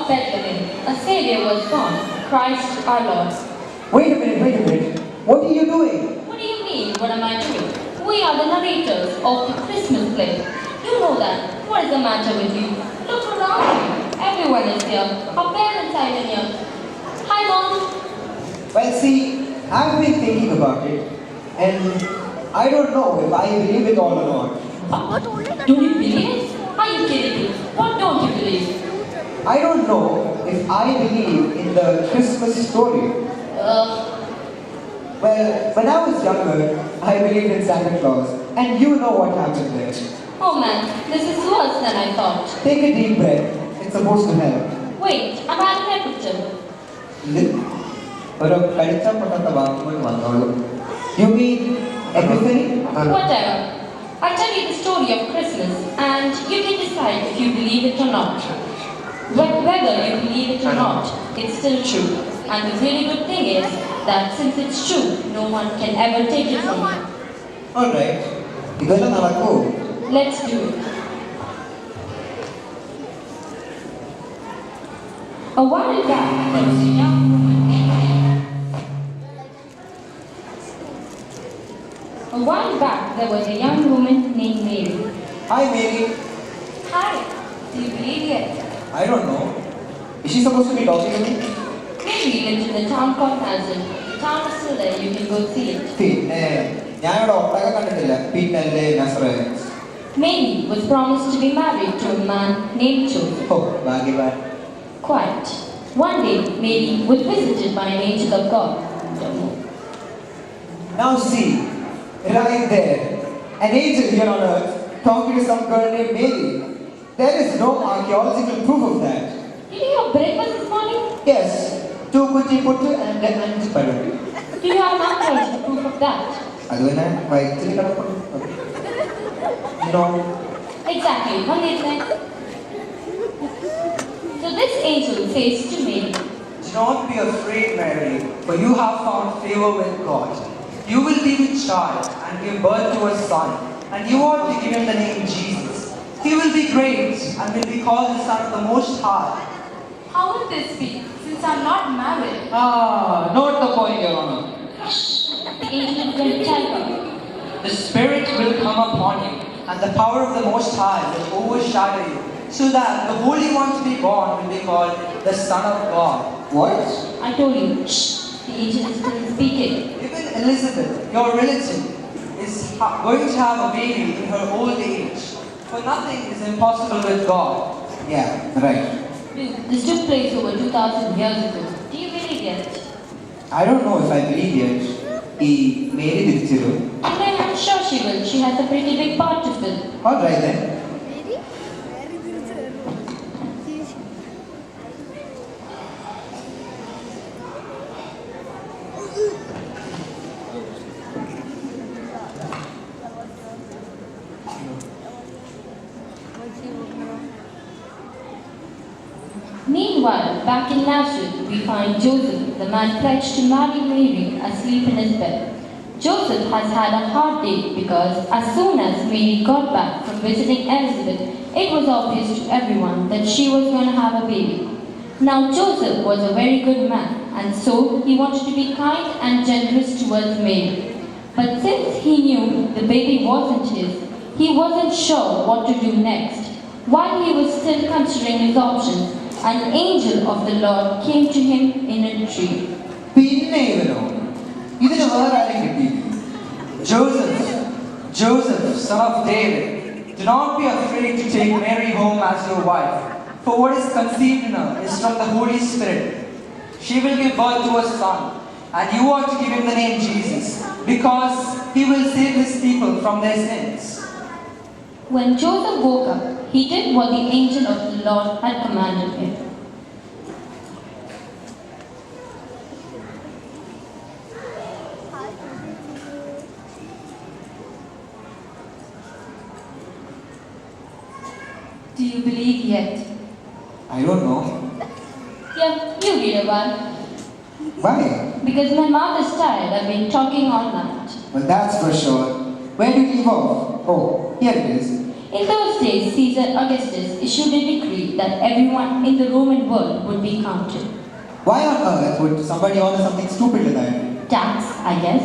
of Bethlehem, a Savior was born, Christ our Lord. Wait a minute. What are you doing? What do you mean, what am I doing? We are the narrators of the Christmas play. You know that. What is the matter with you? Look around you. Everyone is here. Our parents are even here. Hi, Mom. Well, see, I've been thinking about it, and I don't know if I believe it all or not. Don't you believe it? Are you kidding me? What don't you believe? I don't know if I believe in the Christmas story. Well, when I was younger, I believed in Santa Claus, and you know what happened there. Oh man, this is worse than I thought. Take a deep breath. It's supposed to help. Wait, I'm having a picture. You mean everything? Whatever. I'll tell you the story of Christmas, and you can decide if you believe it or not. Whether you believe it or not, it's still true. And the really good thing is that since it's true, no one can ever take it from you. Alright. Let's do it. A while back, there was a young woman. A while back, there was a young woman named Mary. Hi, Mary. Hi. Do you believe it? I don't know. Is she supposed to be talking to me? Mary lived in the town called Nazareth. The town is still there. You can go see it. Mary was promised to be married to a man named Joseph. Oh, bad. Quite. One day, Mary was visited by an angel of God. Now see, right there, an angel here on earth talking to some girl named Mary. There is no archaeological proof of that. Did you have breakfast this morning? Yes, two kuchi puttu and anju paru. Do you have an archaeological proof of that? No. Exactly. One day then. So this angel says to Mary, "Do not be afraid, Mary, for you have found favor with God. You will be with child and give birth to a son, and you are to give him the name Jesus. He will be great and will be called the Son of the Most High." how will this be, since I'm not married? Note the point, Your Honor. The angel is going to tell her. The Spirit will come upon you, and the power of the Most High will overshadow you, so that the Holy One to be born will be called the Son of God. What? I told you, shh, the angel is still speaking. Even Elizabeth, your relative, is going to have a baby in her old age, for nothing is impossible with God. Yeah, right. Dude, this took place over 2,000 years ago. Do you believe it? I don't know if I believe yet. He made it zero. And then I'm sure she will. She has a pretty big part to fill. Alright then. Meanwhile, back in Nazareth, we find Joseph, the man pledged to marry Mary, asleep in his bed. Joseph has had a hard day because as soon as Mary got back from visiting Elizabeth, it was obvious to everyone that she was going to have a baby. Now Joseph was a very good man, and so he wanted to be kind and generous towards Mary. But since he knew the baby wasn't his, he wasn't sure what to do next. While he was still considering his options, an angel of the Lord came to him in a tree. Joseph, son of David, do not be afraid to take Mary home as your wife, for what is conceived in her is from the Holy Spirit. She will give birth to a son, and you are to give him the name Jesus, because he will save his people from their sins. When Joseph woke up, he did what the angel of the Lord had commanded him. Do you believe yet? I don't know. Yeah, you read a while. Why? Because my mouth is tired. I've been talking all night. Well, that's for sure. Where did you leave off? Oh, here it is. In those days, Caesar Augustus issued a decree that everyone in the Roman world would be counted. Why on earth would somebody order something stupid like that? Tax, I guess.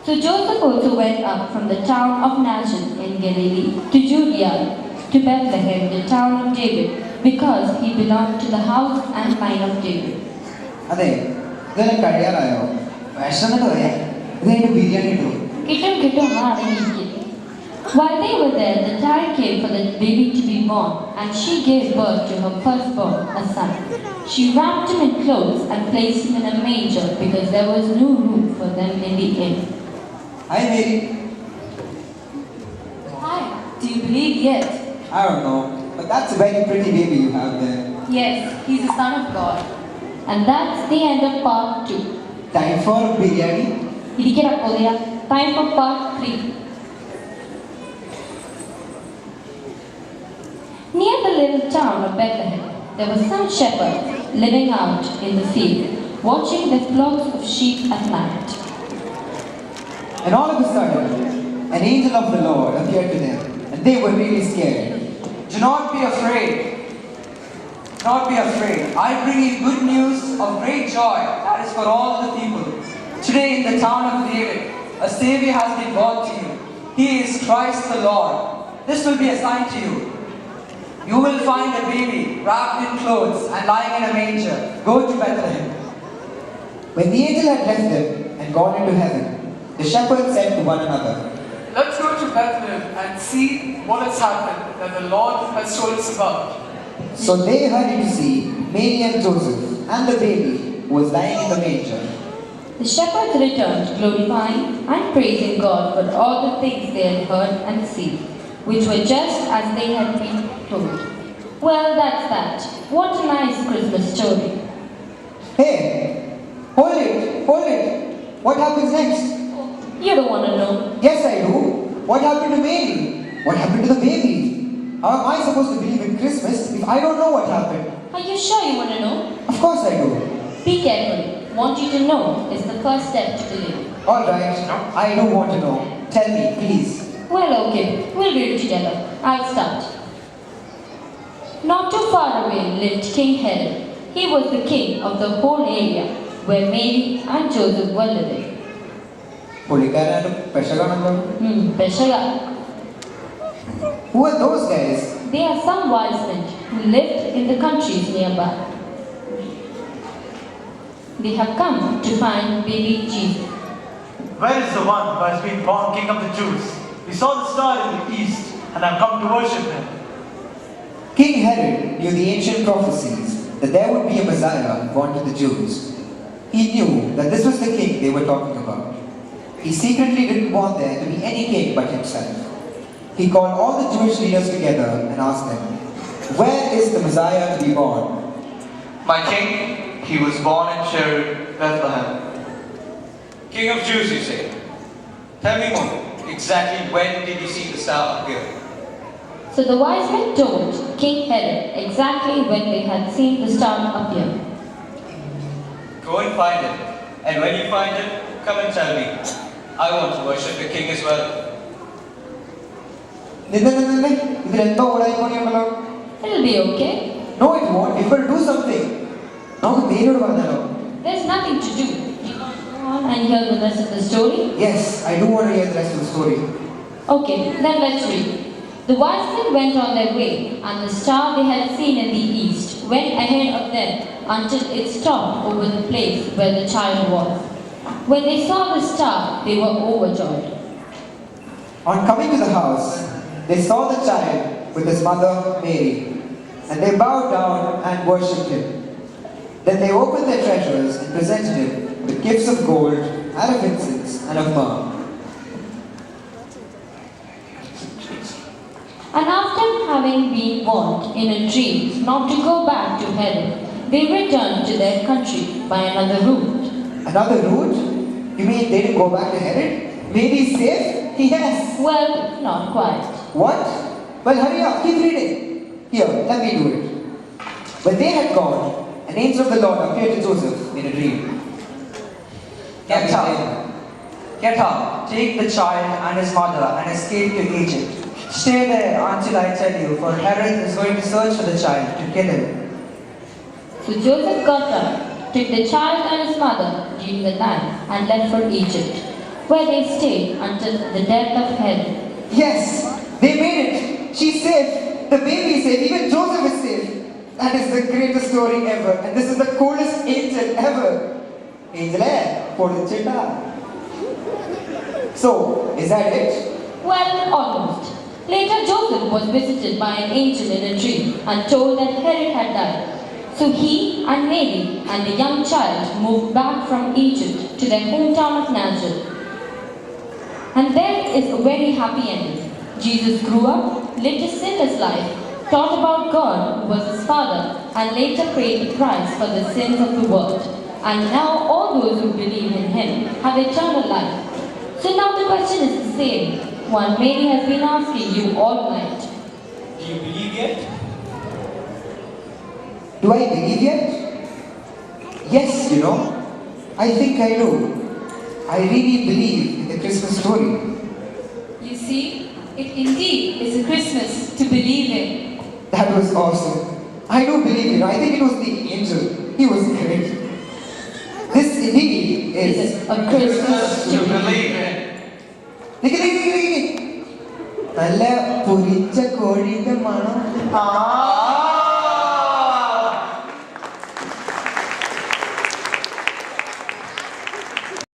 So Joseph also went up from the town of Nazareth in Galilee to Judea, to Bethlehem, the town of David, because he belonged to the house and line of David. അതെ ഇതെല്ലാം കഴിയാറായോ വിഷമെന്നൊക്കെ പറയാം ഇതെനിക്ക് ബിരിയാണി കിട്ടും കിട്ടും അടങ്ങിയിരിക്കും. While they were there, the time came for the baby to be born, and she gave birth to her firstborn, a son. She wrapped him in clothes and placed him in a manger because there was no room for them in the inn. Hi Mary. Hi, do you believe yet? I don't know, but that's a very pretty baby you have there. Yes, he's the son of God. And that's the end of part 2. Time for biryani. Time for part 3. Near the little town of Bethlehem, there were some shepherds living out in the field, watching their flocks of sheep at night. And all of a sudden, an angel of the Lord appeared to them, and they were really scared. Do not be afraid. Do not be afraid. I bring you good news of great joy that is for all the people. Today in the town of David, a Savior has been born to you. He is Christ the Lord. This will be a sign to you. You will find a baby wrapped in clothes and lying in a manger. Go to Bethlehem. When the angel had left them and gone into heaven, the shepherds said to one another, Let's go to Bethlehem and see what has happened that the Lord has told us about. So they hurried to see Mary and Joseph and the baby who was lying in the manger. The shepherds returned, glorifying and praising God for all the things they had heard and seen, which were just as they had been told. Well, that's that. What a nice Christmas story. Hey, hold it. What happens next? You don't want to know. Yes, I do. What happened to Mary? What happened to the baby? How am I supposed to believe in Christmas if I don't know what happened? Are you sure you want to know? Of course I do. Be careful. Want you to know is the first step to believe. Alright, I do want to know. Tell me, please. Well, okay. We'll read it together. I'll start. Not too far away lived King Herod. He was the king of the whole area where Mary and Joseph were living. പുള്ളിക്കാരൻ പെശകാണല്ലോ. Peshaga. Who are those guys? They are some wise men who lived in the countries nearby. They have come to find baby Jesus. Where is the one who has been born King of the Jews? We saw the star in the east and have come to worship him. King Herod knew the ancient prophecies that there would be a Messiah born to the Jews. He knew that this was the king they were talking about. He secretly didn't want there to be any king but himself. He called all the Jewish leaders together and asked them, "Where is the Messiah to be born?" My king, he was born in Bethlehem. King of Jews, you say? Tell me more. Exactly when did you see the star appear? So the wise men told King Herod exactly when they had seen the star appear. Go and find it. And when you find it, come and tell me. I want to worship the king as well. ഇതിലെന്തോ ഉടായിപ്പോണിയുണ്ടല്ലോ. It'll be okay. No, it won't. It will do something. നമുക്ക് പേരോട് പറഞ്ഞാലോ? There's nothing to do. You want to go on and hear the rest of the story? Yes, I do want to hear the rest of the story. Okay, then let's read. The wise men went on their way, and the star they had seen in the east went ahead of them until it stopped over the place where the child was. When they saw the star, they were overjoyed. On coming to the house, they saw the child with his mother Mary, and they bowed down and worshipped him. Then they opened their treasures and presented him with gifts of gold, and of incense, and of myrrh. And after having been warned in a dream not to go back to Herod, they returned to their country by another route. Another route? You mean they didn't go back to Herod? Maybe he's safe? Yes. Well, not quite. What? Well, hurry up, keep reading. Here, let me do it. When they had gone, an angel of the Lord appeared to Joseph in a dream. Get up, take the child and his mother and escape to Egypt. Stay there until I tell you, for Herod is going to search for the child to kill him. So Joseph got up, took the child and his mother during the night, and left for Egypt, where they stayed until the death of Herod. Yes, they made it. She's safe. The baby is safe. Even Joseph is safe. That is the greatest story ever. And this is the coolest angel ever. Angel for the chita. So, is that it? Well, almost. Later, Joseph was visited by an angel in a dream and told that Herod had died. So he and Mary and the young child moved back from Egypt to their hometown of Nazareth. And there is a very happy ending. Jesus grew up, lived a sinless life, taught about God who was his Father, and later paid the price for the sins of the world. And now all those who believe in him have eternal life. So now the question is the same, one Mary has been asking you all night. Do you believe yet? Do I believe yet? Yes, I think I do. I really believe in the Christmas story. You see, it indeed is a Christmas to believe in. That was awesome. I do believe I think it was the angel. He was great. This indeed is a Christmas To believe in. നല്ല പൊരിച്ച കോഴിയുടെ മണം